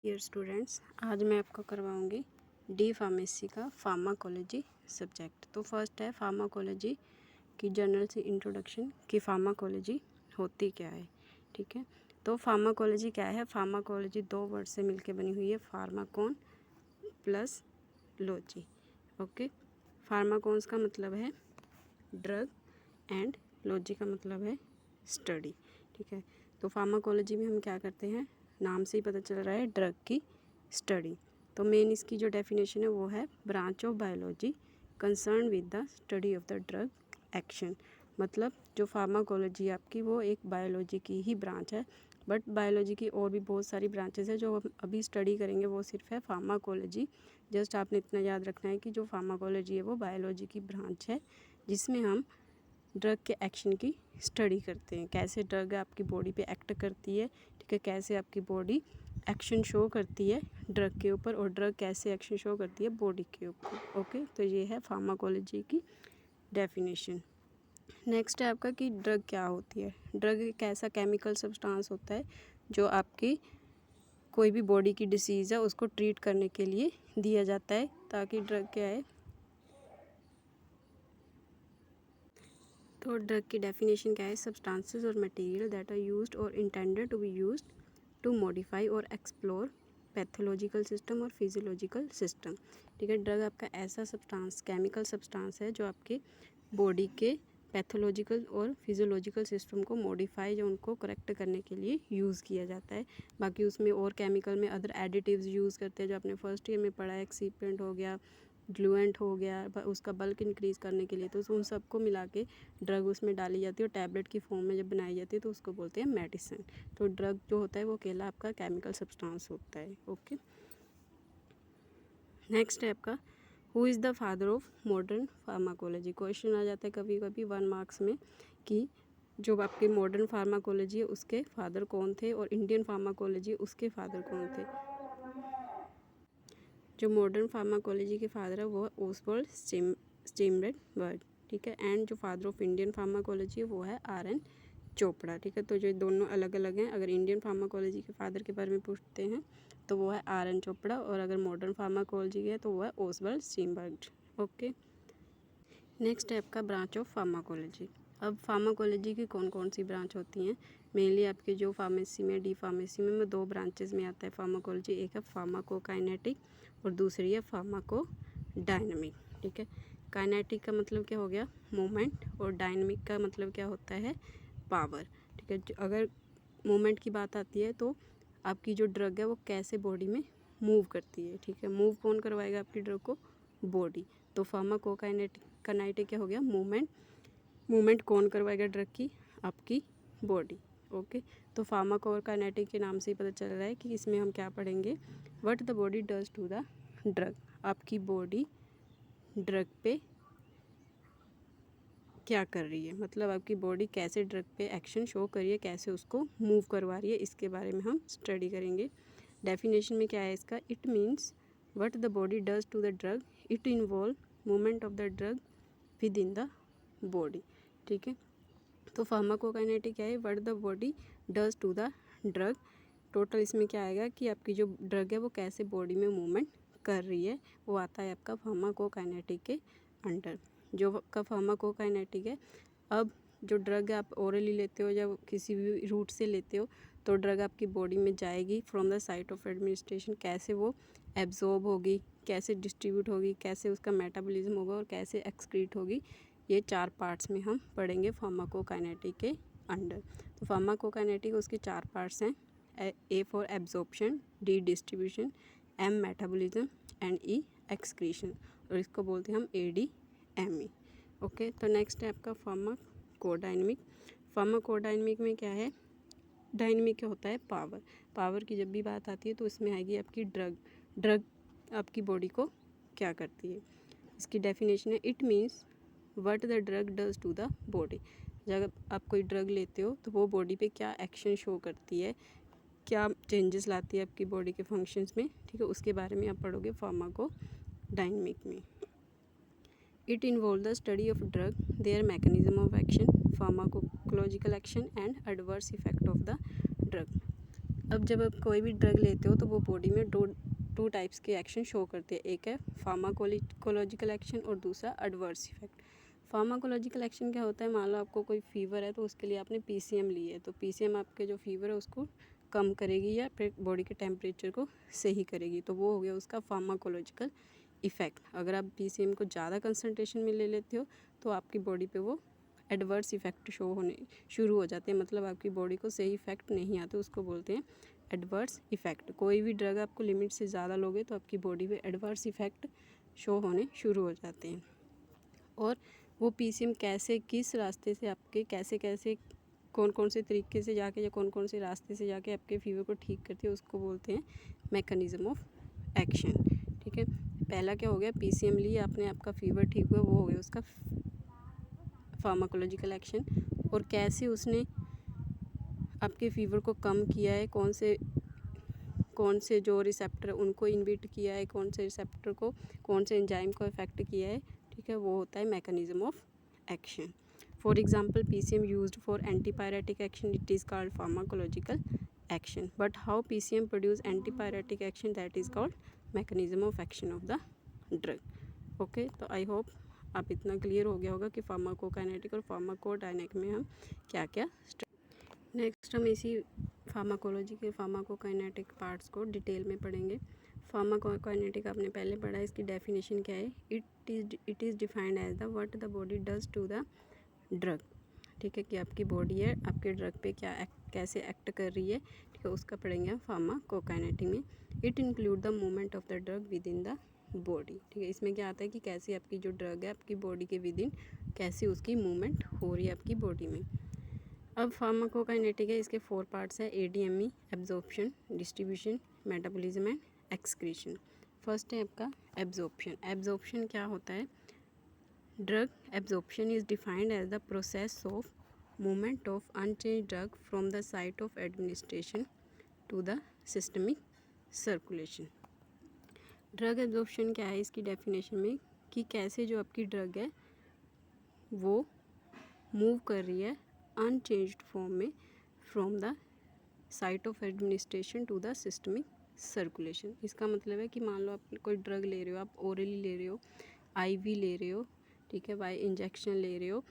Dear students, आज मैं आपको करवाऊंगी डी फार्मेसी का फार्माकोलॉजी सब्जेक्ट। तो फर्स्ट है फार्माकोलॉजी की जनरल सी इंट्रोडक्शन कि फार्माकोलॉजी होती क्या है। ठीक है, तो फार्माकोलॉजी क्या है। फार्माकोलॉजी दो वर्ड से मिलकर बनी हुई है, फार्माकोन प्लस लॉजी। ओके, फार्माकोन्स का मतलब है ड्रग एंड लॉजी का मतलब है स्टडी। ठीक है, तो फार्माकोलॉजी में हम क्या करते हैं, नाम से ही पता चल रहा है, ड्रग की स्टडी। तो मेन इसकी जो डेफिनेशन है वो है branch of biology concern with the study of the drug action. मतलब जो फार्माकोलॉजी आपकी वो एक बायोलॉजी की ही ब्रांच है, बट बायोलॉजी की और भी बहुत सारी ब्रांचेस है। जो हम अभी स्टडी करेंगे वो सिर्फ है फार्माकोलॉजी। जस्ट आपने इतना याद रखना है कि जो फार्माकोलॉजी है वो बायोलॉजी की ब्रांच है, जिसमें हम ड्रग के एक्शन की स्टडी करते हैं। कैसे ड्रग आपकी बॉडी पे एक्ट करती है, ठीक है, कैसे आपकी बॉडी एक्शन शो करती है ड्रग के ऊपर, और ड्रग कैसे एक्शन शो करती है बॉडी के ऊपर। ओके, तो ये है फार्माकोलॉजी की डेफिनेशन। नेक्स्ट है आपका कि ड्रग क्या होती है। ड्रग एक ऐसा केमिकल सब्सटेंस होता है जो आपकी कोई भी बॉडी की डिसीज़ है उसको ट्रीट करने के लिए दिया जाता है, ताकि ड्रग क्या है। तो ड्रग की डेफिनेशन क्या है, सब्सटेंसेस और मटेरियल दैट आर यूज्ड और intended to be used to modify और एक्सप्लोर पैथोलॉजिकल सिस्टम और फिजियोलॉजिकल सिस्टम। ठीक है, ड्रग आपका ऐसा सब्सटेंस, केमिकल सब्सटेंस है जो आपके बॉडी के पैथोलॉजिकल और फिजियोलॉजिकल सिस्टम को मॉडिफाई या उनको करेक्ट करने के लिए यूज़ किया जाता है। बाकी उसमें और केमिकल में अदर एडिटिव्स यूज़ करते हैं, जो आपने फर्स्ट ईयर में पढ़ा है, एक्सीपेंट हो गया, ग्लूएंट हो गया, उसका बल्क इंक्रीज़ करने के लिए। तो उन सबको मिला के ड्रग उसमें डाली जाती है और टैबलेट की फॉर्म में जब बनाई जाती है तो उसको बोलते हैं मेडिसिन। तो ड्रग जो होता है वो अकेला आपका केमिकल सब्सटेंस होता है। ओके, नेक्स्ट है आपका who is the father of modern pharmacology. Question आ जाता है कभी कभी 1 मार्क्स में कि जो आपकी मॉडर्न फार्माकोलॉजी है उसके फादर कौन थे, और इंडियन फार्माकोलॉजी उसके फादर कौन थे। जो मॉडर्न फार्माकोलॉजी के फादर है वो है ओसवाल्ड स्टीमरेड। ठीक है, एंड जो फादर ऑफ इंडियन फार्माकोलॉजी है वो है RN चोपड़ा। ठीक है, तो जो दोनों अलग अलग हैं। अगर इंडियन फार्माकोलॉजी के फादर के बारे में पूछते हैं तो वो है RN चोपड़ा, और अगर मॉडर्न फार्माकोलॉजी के है तो वो है ओसवाल्ड स्टीमरेड। ओके, नेक्स्ट है आपका ब्रांच ऑफ फार्माकोलॉजी। अब फार्माकोलॉजी की कौन कौन सी ब्रांच होती हैं। मेनली आपके जो फार्मेसी में, डी फार्मेसी में दो ब्रांचेस में आता है फार्माकोलॉजी। एक है फार्माकोकाइनेटिक और दूसरी है फार्माकोडायनामिक। ठीक है, काइनेटिक का मतलब क्या हो गया, मूवमेंट, और डायनामिक का मतलब क्या होता है, पावर। ठीक है, अगर मूवमेंट की बात आती है तो आपकी जो ड्रग है वो कैसे बॉडी में मूव करती है। ठीक है, मूव कौन करवाएगा आपकी ड्रग को, बॉडी। तो फार्माकोकाइनेटिक क्या हो गया, मूवमेंट कौन करवाएगा ड्रग की, आपकी बॉडी। ओके, तो फार्माकोकाइनेटिक के नाम से ही पता चल रहा है कि इसमें हम क्या पढ़ेंगे, what the body does to the drug. आपकी बॉडी ड्रग पे क्या कर रही है, मतलब आपकी बॉडी कैसे ड्रग पे एक्शन शो कर रही है, कैसे उसको मूव करवा रही है, इसके बारे में हम स्टडी करेंगे। डेफिनेशन में क्या है इसका, it means what the body does to the drug, it involve movement of the drug with in the body. ठीक है, तो फार्माकोकाइनेटिक क्या है, what the body does to the drug. Total इसमें क्या आएगा कि आपकी जो ड्रग है वो कैसे बॉडी में मूवमेंट कर रही है, वो आता है आपका फार्माकोकाइनेटिक के अंडर। जो आपका फार्माकोकाइनेटिक है, अब जो ड्रग आप ओरली लेते हो या किसी भी रूट से लेते हो तो ड्रग आपकी बॉडी में जाएगी from the site of administration, कैसे वो एब्जॉर्ब होगी, कैसे डिस्ट्रीब्यूट होगी, कैसे उसका मेटाबॉलिज्म होगा और कैसे एक्सक्रीट होगी, ये 4 पार्ट्स में हम पढ़ेंगे फार्माकोकाइनेटिक के अंडर। तो फार्माकोकाइनेटिक उसके 4 पार्ट्स हैं, A for absorption, D distribution, M metabolism and E excretion, और इसको बोलते हैं हम ADME। ओके, तो नेक्स्ट है आपका फार्माकोडायनामिक। फार्माकोडायनामिक में क्या है, डायनामिक क्या होता है, पावर की जब भी बात आती है तो इसमें आएगी आपकी ड्रग आपकी बॉडी को क्या करती है। इसकी डेफिनेशन है, it means what the drug does to the body. जब आप कोई ड्रग लेते हो तो वो बॉडी पे क्या एक्शन शो करती है, क्या चेंजेस लाती है आपकी बॉडी के फंक्शंस में। ठीक है, उसके बारे में आप पढ़ोगे फार्माकोडायनामिक में। It involve the study of drug, there mechanism of action, pharmacological action and adverse effect of the drug. अब जब आप कोई भी ड्रग लेते हो तो वो बॉडी में टू टाइप्स के एक्शन शो करते हैं, एक है फार्माकोलॉजिकल एक्शन और दूसरा एडवर्स इफेक्ट। फार्माकोलॉजिकल एक्शन क्या होता है, मान लो आपको कोई फीवर है तो उसके लिए आपने पीसीएम ली है, तो पीसीएम आपके जो फीवर है उसको कम करेगी या फिर बॉडी के टेम्परेचर को सही करेगी, तो वो हो गया उसका फार्माकोलॉजिकल इफेक्ट। अगर आप पीसीएम को ज़्यादा कंसनट्रेशन में ले लेते हो तो आपकी बॉडी पे वो एडवर्स इफेक्ट शो होने शुरू हो जाते हैं, मतलब आपकी बॉडी को सही इफेक्ट नहीं आते, उसको बोलते हैं एडवर्स इफेक्ट। कोई भी ड्रग आपको लिमिट से ज़्यादा लोगे तो आपकी बॉडी पे एडवर्स इफेक्ट शो होने शुरू हो जाते हैं। और वो पीसीएम कैसे, किस रास्ते से आपके कैसे कौन कौन से तरीके से जाके या कौन कौन से रास्ते से जाके आपके फीवर को ठीक करती है, उसको बोलते हैं मैकेनिज्म ऑफ एक्शन। ठीक है, पहला क्या हो गया, पीसीएम ली आपने, आपका फीवर ठीक हुआ, वो हो गया उसका फार्माकोलॉजिकल एक्शन। और कैसे उसने आपके फीवर को कम किया है, कौन से जो रिसेप्टर उनको इनहिबिट किया है, कौन से रिसेप्टर को, कौन से एंजाइम को इफेक्ट किया है, ठीक है, वो होता है mechanism of action. For example PCM used for antipyretic action, it is called pharmacological action, but how PCM produce antipyretic action, that is called mechanism of action of the drug. Okay, तो I hope आप इतना clear हो गया होगा कि pharmacokinetic और pharmacodynamic में हम क्या क्या। नेक्स्ट हम इसी फार्माकोलॉजी के फार्माकोकाइनेटिक पार्ट्स को डिटेल में पढ़ेंगे। फार्माकोकाइनेटिक आपने पहले पढ़ा है, इसकी डेफिनेशन क्या है, it is defined as the what the body does to the drug. ठीक है, कि आपकी बॉडी है आपके ड्रग पे कैसे एक्ट कर रही है, ठीक है, उसका पढ़ेंगे हम फार्माकोकाइनेटिक में। It include the movement of the drug with in the body. ठीक है, इसमें क्या आता है कि कैसे आपकी जो ड्रग है आपकी बॉडी के विद इन कैसे उसकी मूवमेंट हो रही है आपकी बॉडी में। अब फार्माकोकाइनेटिक है, इसके 4 पार्ट्स है, ADME, absorption, distribution, metabolism and excretion. First है आपका एब्जॉर्प्शन। एब्जॉर्प्शन क्या होता है, drug absorption is defined as the process of movement of unchanged drug from the site of administration to the systemic circulation. Drug absorption क्या है, इसकी definition में कि कैसे जो आपकी ड्रग है वो मूव कर रही है अनचेंज्ड फॉर्म में from the site of administration to the systemic circulation. इसका मतलब है कि मान लो आप कोई ड्रग ले रहे हो, आप ओरली ले रहे हो, आईवी ले रहे हो, ठीक है, बाय इंजेक्शन ले रहे हो,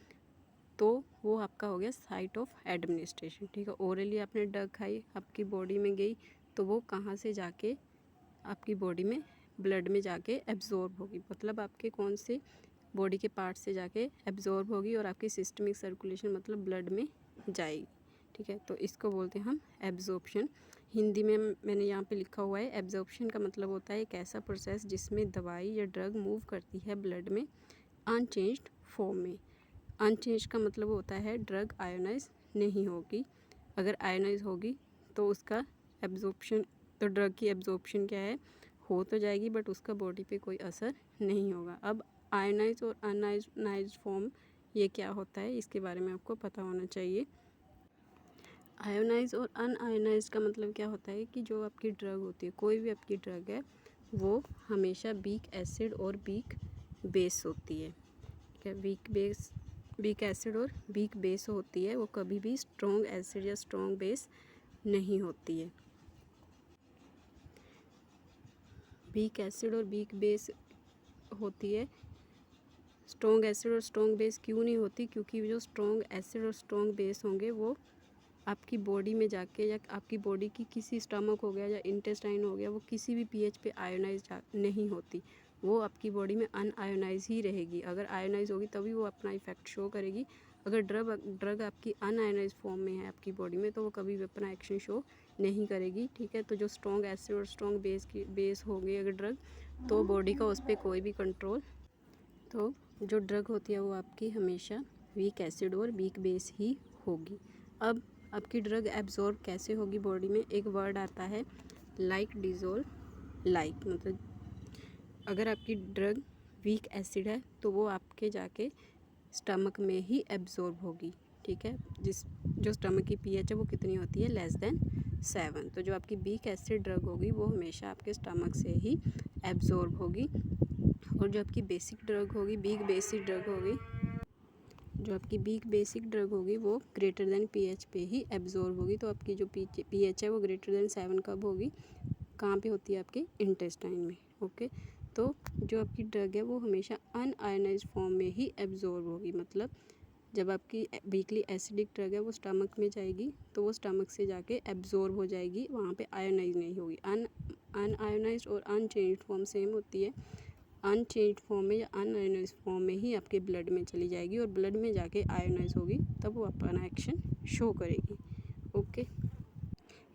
तो वो आपका हो गया साइट ऑफ एडमिनिस्ट्रेशन। ठीक है, ओरली आपने ड्रग खाई, आपकी बॉडी में गई, तो वो कहाँ से जाके आपकी बॉडी में ब्लड में जाके एब्जॉर्ब होगी, मतलब आपके कौन से बॉडी के पार्ट से जाके एब्जॉर्ब होगी और आपकी सिस्टमिक सर्कुलेशन मतलब ब्लड में जाएगी। ठीक है, तो इसको बोलते हैं हम एब्जॉर्प्शन। हिंदी में मैंने यहाँ पे लिखा हुआ है, एब्जॉर्प्शन का मतलब होता है एक ऐसा प्रोसेस जिसमें दवाई या ड्रग मूव करती है ब्लड में अनचेंज्ड फॉर्म में। अनचेंज का मतलब होता है ड्रग आयोनाइज नहीं होगी, अगर आयोनाइज होगी तो उसका एब्जॉर्प्शन, तो ड्रग की एब्जॉर्प्शन क्या है, हो तो जाएगी बट उसका बॉडी पे कोई असर नहीं होगा। अब आयोनाइज और अनआयोनाइज फॉर्म ये क्या होता है, इसके बारे में आपको पता होना चाहिए। आयोनाइज और अनआयोनाइज का मतलब क्या होता है कि जो आपकी ड्रग होती है, कोई भी आपकी ड्रग है, वो हमेशा वीक एसिड और वीक बेस होती है। ठीक है, वीक एसिड और वीक बेस होती है, वो कभी भी स्ट्रॉन्ग एसिड या स्ट्रॉन्ग बेस नहीं होती है। वीक एसिड और वीक बेस होती है, स्ट्रॉन्ग एसिड और स्ट्रॉन्ग बेस क्यों नहीं होती, क्योंकि जो स्ट्रॉन्ग एसिड और स्ट्रॉन्ग बेस होंगे वो आपकी बॉडी में जाके या आपकी बॉडी की किसी स्टमक हो गया या इंटेस्टाइन हो गया, वो किसी भी पीएच पे आयोनाइज नहीं होती, वो आपकी बॉडी में अनआयोनाइज ही रहेगी। अगर आयोनाइज होगी तभी वो अपना इफेक्ट शो करेगी। अगर ड्रग आपकी अनआयोनाइज फॉर्म में है आपकी बॉडी में तो वो कभी भी अपना एक्शन शो नहीं करेगी। ठीक है, तो जो स्ट्रॉन्ग एसिड और स्ट्रॉन्ग बेस होंगे अगर ड्रग, तो बॉडी का उस पर कोई भी कंट्रोल, तो जो ड्रग होती है वो आपकी हमेशा वीक एसिड और वीक बेस ही होगी। अब आपकी ड्रग एब्जॉर्ब कैसे होगी बॉडी में, एक वर्ड आता है लाइक डिजोल्व लाइक, मतलब अगर आपकी ड्रग वीक एसिड है तो वो आपके जाके स्टमक में ही एब्जॉर्ब होगी। ठीक है, जो स्टमक की पीएच है वो कितनी होती है, लेस देन 7। तो जो आपकी वीक एसिड ड्रग होगी वो हमेशा आपके स्टमक से ही एब्जॉर्ब होगी, और जो आपकी बेसिक ड्रग होगी, वीक बेसिक ड्रग होगी, जो आपकी वीक बेसिक ड्रग होगी वो ग्रेटर देन pH पे ही एब्जॉर्ब होगी। तो आपकी जो pH है वो ग्रेटर देन 7 कब होगी, कहाँ पे होती है, आपके इंटेस्टाइन में। ओके, तो जो आपकी ड्रग है वो हमेशा अनआयोनाइज्ड फॉर्म में ही एब्जॉर्ब होगी। मतलब जब आपकी वीकली एसिडिक ड्रग है वो स्टमक में जाएगी तो वो स्टमक से जाके एब्जॉर्ब हो जाएगी, वहाँ पे आयोनाइज नहीं होगी। अनआयोनाइज्ड और अनचेंज्ड फॉर्म सेम होती है। अनचेंज्ड फॉर्म में या अनआयोनाइज्ड फॉर्म में ही आपके ब्लड में चली जाएगी और ब्लड में जाके आयोनाइज होगी, तब वो अपना एक्शन शो करेगी। ओके,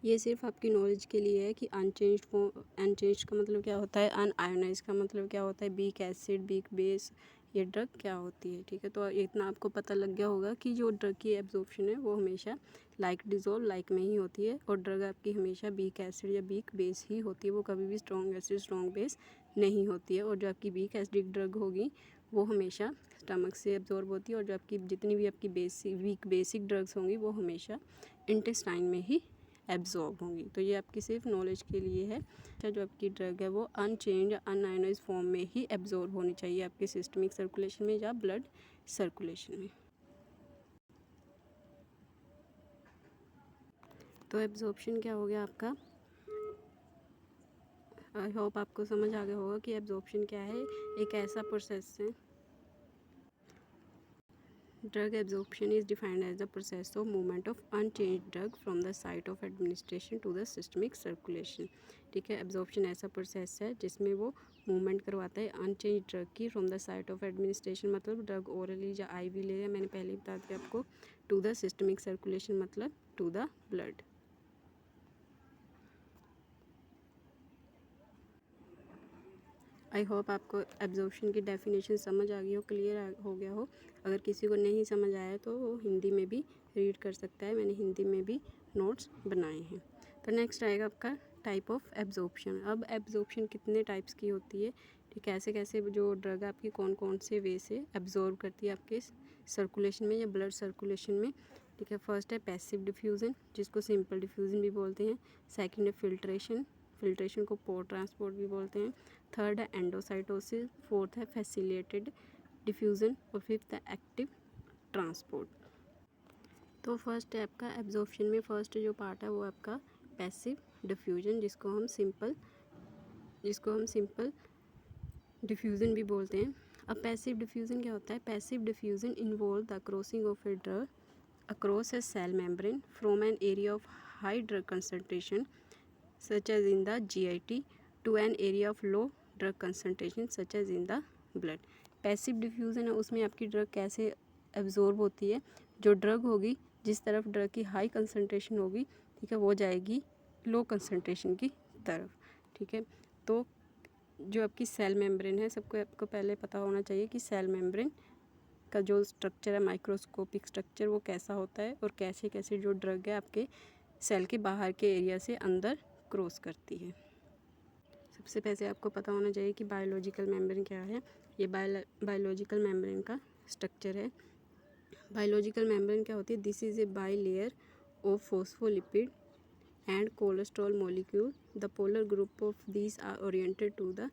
ये सिर्फ आपकी नॉलेज के लिए है कि अनचेंज्ड फॉर्म, अनचेंज्ड का मतलब क्या होता है, अनआयोनाइज का मतलब क्या होता है, वीक एसिड, वीक बेस, ये ड्रग क्या होती है। ठीक है, तो इतना आपको पता लग गया होगा कि जो ड्रग की एब्जॉर्प्शन है वो हमेशा लाइक डिजोल्व लाइक में ही होती है और ड्रग आपकी हमेशा वीक एसिड या वीक बेस ही होती है, वो कभी भी स्ट्रॉन्ग एसिड स्ट्रॉन्ग बेस नहीं होती है। और जो आपकी वीक एसिडिक ड्रग होगी वो हमेशा स्टमक से एब्जॉर्ब होती है और जो आपकी जितनी भी आपकी वीक बेसिक ड्रग्स होंगी वो हमेशा इंटेस्टाइन में ही एब्जॉर्ब होंगी। तो ये आपकी सिर्फ नॉलेज के लिए है। जो आपकी ड्रग है वो अनचेंज अनआयोनाइज्ड फॉर्म में ही एब्जॉर्ब होनी चाहिए आपके सिस्टमिक सर्कुलेशन में या ब्लड सर्कुलेशन में। तो एब्जॉर्प्शन क्या हो गया आपका, आई होप आपको समझ आ गया होगा कि एब्जॉर्प्शन क्या है। एक ऐसा प्रोसेस है, drug absorption is defined as the process of movement of unchanged drug from the site of administration to the systemic circulation। ठीक है, एब्जॉर्प्शन ऐसा प्रोसेस है जिसमें वो मूवमेंट करवाता है अनचेंज ड्रग की from the site of administration, मतलब ड्रग ओरली या आईवी ले, मैंने पहले ही बता दिया आपको, टू द सिस्टमिक सर्कुलेशन मतलब to the blood. I hope आपको एब्जॉर्प्शन की डेफिनेशन समझ आ गई हो, क्लियर हो गया हो। अगर किसी को नहीं समझ आया तो वो हिंदी में भी रीड कर सकता है, मैंने हिंदी में भी नोट्स बनाए हैं। तो नेक्स्ट आएगा आपका टाइप ऑफ एब्जॉर्प्शन। अब एब्जॉर्प्शन कितने टाइप्स की होती है, ठीक है, कैसे कैसे जो ड्रग आपकी कौन कौन से वे से एब्जॉर्ब करती है आपके सर्कुलेशन में या ब्लड सर्कुलेशन में। ठीक है, फर्स्ट है पैसिव डिफ्यूज़न जिसको सिंपल डिफ्यूज़न भी बोलते हैं। सेकेंड है फिल्ट्रेशन, फिल्ट्रेशन को पोर ट्रांसपोर्ट भी बोलते हैं। थर्ड है एंडोसाइटोसिस, फोर्थ है फैसिलिटेटेड डिफ्यूज़न और फिफ्थ है एक्टिव ट्रांसपोर्ट। तो फर्स्ट है आपका एब्जॉर्प्शन में फर्स्ट जो पार्ट है वो आपका पैसिव डिफ्यूजन जिसको हम सिंपल डिफ्यूज़न भी बोलते हैं। अब पैसिव डिफ्यूज़न क्या होता है, passive diffusion involve the crossing of a drug across a cell membrane from an area of high drug concentration such as in the GIT to an area of low drug concentration such as in the blood। Passive diffusion है उसमें आपकी drug कैसे absorb होती है, जो drug होगी जिस तरफ ड्रग की हाई कंसनट्रेशन होगी, ठीक है, वो जाएगी लो कंसनट्रेशन की तरफ। ठीक है, तो जो आपकी सेल मेम्ब्रेन है, आपको पहले पता होना चाहिए कि सेल मेम्ब्रेन का जो स्ट्रक्चर है, माइक्रोस्कोपिक स्ट्रक्चर, वो कैसा होता है और कैसे कैसे जो ड्रग है आपके सेल के बाहर के एरिया से अंदर क्रॉस करती है। सबसे पहले आपको पता होना चाहिए कि बायोलॉजिकल मेम्ब्रेन क्या है। ये बायोलॉजिकल मेम्ब्रेन का स्ट्रक्चर है। बायोलॉजिकल मेम्ब्रेन क्या होती है, this is a bilayer of phospholipid and cholesterol molecule, the polar group of these are oriented to the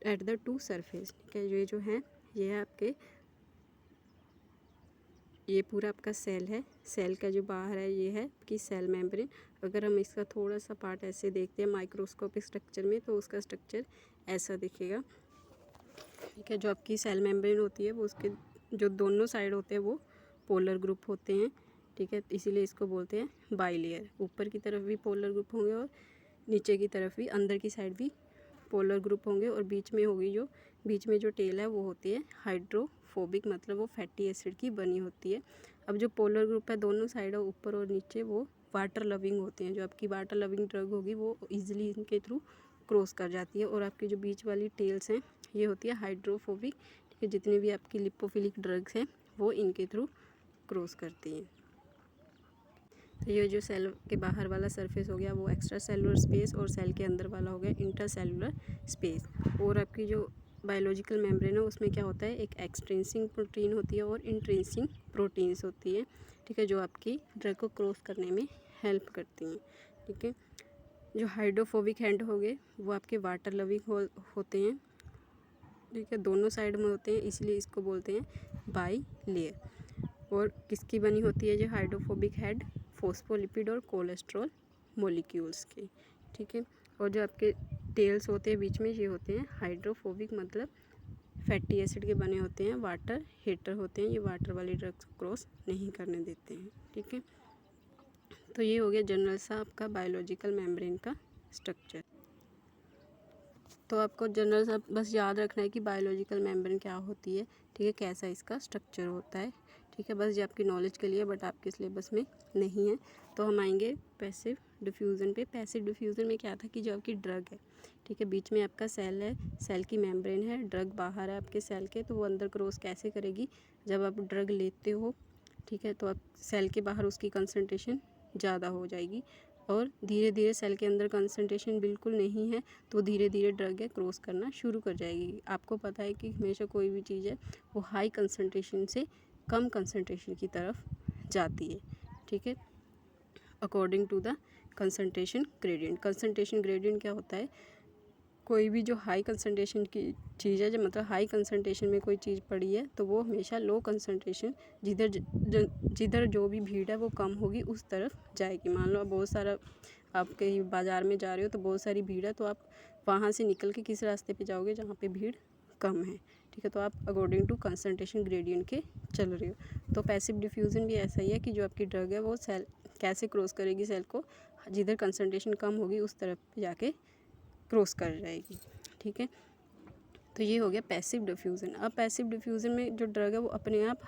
at the two surface. ठीक है, ये जो है ये है आपके, ये पूरा आपका सेल है, सेल का जो बाहर है ये है कि सेल मेम्ब्रेन। अगर हम इसका थोड़ा सा पार्ट ऐसे देखते हैं माइक्रोस्कोपिक स्ट्रक्चर में तो उसका स्ट्रक्चर ऐसा दिखेगा। ठीक है, जो आपकी सेल मेम्ब्रेन होती है वो उसके जो दोनों साइड होते हैं वो पोलर ग्रुप होते हैं। ठीक है, इसीलिए इसको बोलते हैं बाई लेयर। ऊपर की तरफ भी पोलर ग्रुप होंगे और नीचे की तरफ भी, अंदर की साइड भी पोलर ग्रुप होंगे और बीच में जो टेल है वो होती है हाइड्रोफोबिक, मतलब वो फैटी एसिड की बनी होती है। अब जो पोलर ग्रुप है दोनों साइड है ऊपर और नीचे, वो वाटर लविंग होते हैं। जो आपकी वाटर लविंग ड्रग होगी वो ईजिली इनके थ्रू क्रॉस कर जाती है। और आपकी जो बीच वाली टेल्स हैं ये होती है हाइड्रोफोबिक। ठीक है, जितने भी आपकी लिपोफिलिक ड्रग्स हैं वो इनके थ्रू क्रॉस करती हैं। तो ये जो सेल के बाहर वाला सरफेस हो गया वो एक्स्ट्रा सेलुलर स्पेस और सेल के अंदर वाला हो गया इंट्रा सेलुलर स्पेस। और आपकी जो बायोलॉजिकल मेम्ब्रेन है उसमें क्या होता है, एक एक्सट्रिंसिक प्रोटीन होती है और इंट्रिंसिक प्रोटीन्स होती है। ठीक है, जो आपकी ड्रग को क्रॉस करने में हेल्प करती हैं। ठीक है, जो हाइड्रोफोबिक हैंड हो गए वो आपके वाटर लविंग होते हैं। ठीक है, दोनों साइड में होते हैं, इसलिए इसको बोलते हैं बाई लेयर। और किसकी बनी होती है? जो हाइड्रोफोबिक हेड फोस्फोलिपिड और कोलेस्ट्रॉल मोलिक्यूल्स की, ठीक है। और जो आपके टेल्स होते हैं बीच में, ये होते हैं हाइड्रोफोबिक, मतलब फैटी एसिड के बने होते हैं, वाटर हीटर होते हैं, ये वाटर वाली ड्रग्स क्रॉस नहीं करने देते हैं, ठीक है। तो ये हो गया जनरल सा आपका बायोलॉजिकल मेम्ब्रेन का स्ट्रक्चर। तो आपको जनरल सा बस याद रखना है कि बायोलॉजिकल मेम्ब्रेन क्या होती है, ठीक है, कैसा इसका स्ट्रक्चर होता है, ठीक है। बस ये आपकी नॉलेज के लिए, बट आपके सिलेबस में नहीं है। तो हम आएंगे पैसिव डिफ्यूज़न पे। पैसिव डिफ्यूज़न में क्या था कि जो आपकी ड्रग है, ठीक है, बीच में आपका सेल है, सेल की मेम्ब्रेन है, ड्रग बाहर है आपके सेल के, तो वो अंदर क्रॉस कैसे करेगी? जब आप ड्रग लेते हो, ठीक है, तो आप सेल के बाहर उसकी कंसनट्रेशन ज़्यादा हो जाएगी और धीरे धीरे सेल के अंदर कंसंट्रेशन बिल्कुल नहीं है, तो धीरे धीरे ड्रग है क्रॉस करना शुरू कर जाएगी। आपको पता है कि हमेशा कोई भी चीज़ है वो हाई कंसंट्रेशन से कम कंसंट्रेशन की तरफ जाती है, ठीक है, according to the concentration gradient. Concentration gradient क्या होता है? कोई भी जो हाई कंसंट्रेशन की चीज़ है, जो मतलब हाई कंसंट्रेशन में कोई चीज़ पड़ी है, तो वो हमेशा लो कंसंट्रेशन, जिधर जो भी भीड़ है वो कम होगी उस तरफ जाएगी। मान लो आप बहुत सारा आप कहीं बाज़ार में जा रहे हो, तो बहुत सारी भीड़ है, तो आप वहाँ से निकल के किस रास्ते पे जाओगे जहाँ पे भीड़ कम है, ठीक है। तो आप अकॉर्डिंग टू कंसंट्रेशन ग्रेडियंट के चल रहे हो। तो पैसिव डिफ्यूज़न भी ऐसा ही है कि जो आपकी ड्रग है वो सेल कैसे क्रॉस करेगी सेल को, जिधर कंसंट्रेशन कम होगी उस तरफ जाके क्रॉस कर जाएगी, ठीक है। तो ये हो गया पैसिव डिफ्यूज़न। अब पैसिव डिफ्यूज़न में जो ड्रग है वो अपने आप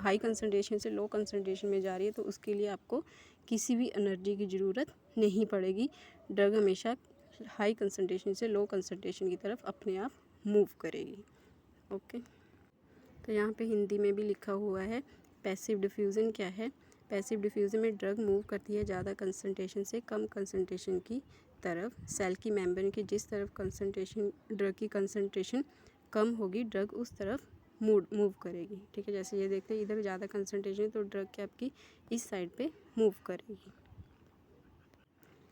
हाई कंसंट्रेशन से लो कंसंट्रेशन में जा रही है, तो उसके लिए आपको किसी भी एनर्जी की ज़रूरत नहीं पड़ेगी। ड्रग हमेशा हाई कंसंट्रेशन से लो कंसंट्रेशन की तरफ अपने आप मूव करेगी, ओके। तो यहाँ पे हिंदी में भी लिखा हुआ है पैसिव डिफ्यूज़न क्या है। पैसिव डिफ्यूज़न में ड्रग मूव करती है ज़्यादा कंसंट्रेशन से कम कंसंट्रेशन की तरफ। सेल की मेम्ब्रेन की जिस तरफ कंसंट्रेशन, ड्रग की कंसंट्रेशन कम होगी, ड्रग उस तरफ मूव करेगी, ठीक है। जैसे ये देखते हैं इधर ज़्यादा कंसंट्रेशन है, तो ड्रग क्या आपकी इस साइड पे मूव करेगी।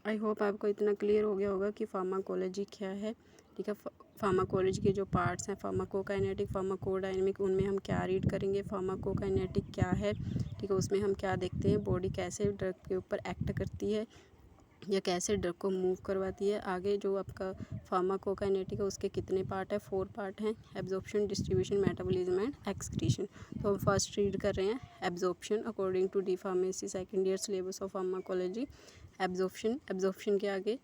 आई होप आपको इतना क्लियर हो गया होगा कि फार्माकोलॉजी क्या है, ठीक है। फार्माकोलॉजी के जो पार्ट्स हैं, फार्माकोकाइनेटिक, फार्माकोडायनेमिक, उनमें हम क्या रीड करेंगे। फार्माकोकाइनेटिक क्या है, ठीक है, उसमें हम क्या देखते हैं, बॉडी कैसे ड्रग के ऊपर एक्ट करती है या कैसे ड्रग को मूव करवाती है। आगे जो आपका फार्माकोकाइनेटिक है उसके कितने पार्ट है? 4 पार्ट हैं, absorption, distribution, metabolism and excretion. तो हम फर्स्ट रीड कर रहे हैं absorption according to the pharmacy second year syllabus of pharmacology. Absorption के आगे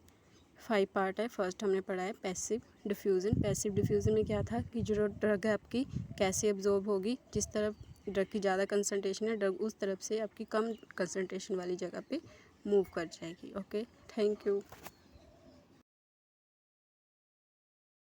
5 पार्ट है। फर्स्ट हमने पढ़ा है पैसिव डिफ्यूज़न। पैसिव डिफ्यूज़न में क्या था कि जो ड्रग है आपकी कैसे एब्जॉर्ब होगी, जिस तरफ ड्रग की ज़्यादा कंसंट्रेशन है, ड्रग उस तरफ से आपकी कम कंसंट्रेशन वाली जगह पे मूव कर जाएगी, ओके। Thank you.